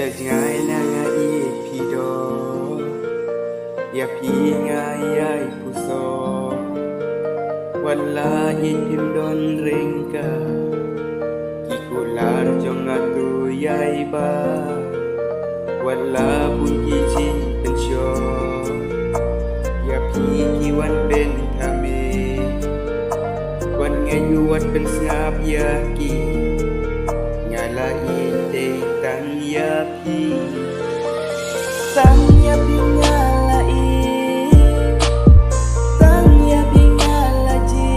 จะง่ายนะง่ายอีกพี่ดออย่าพี่ง่ายใหญ่ผู้โซวันลาอีกพิมดอนเร่งกากิกุลาจงอาตุใหญ่บ้าวันลาบุญกี่จิงเป็นชออย่าพี่กี่วันเป็นทามีวันไงอยู่วันเป็นสงาบยากีngala ite tang yapi ngala i tang yapi ngala ji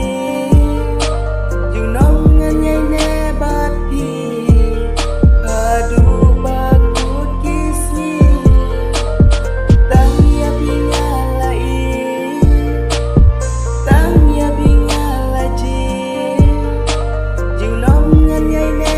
jung nong nganyai ne bat pi adu bakut kisni tang yapi ngala i tang yapi ngala ji jung nong nganyai ne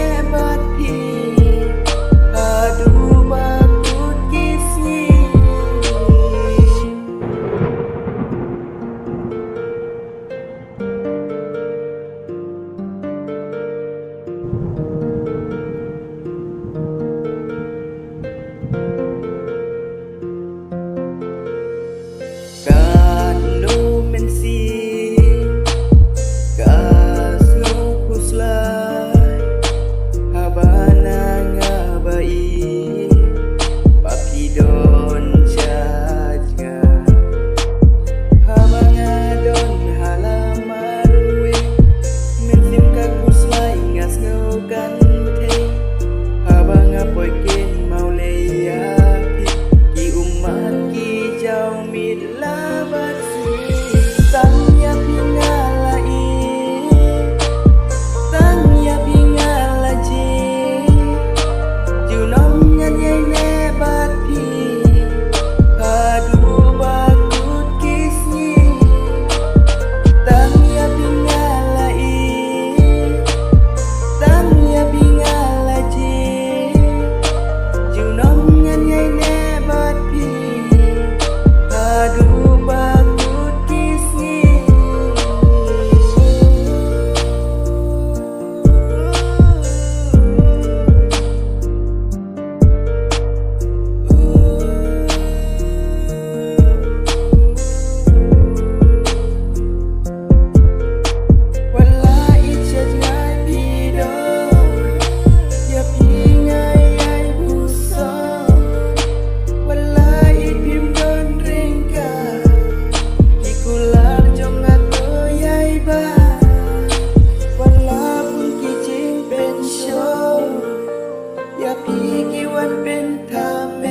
วันเป็นทาเม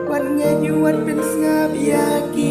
วันไงอยู่วันเป็นสงาบยากี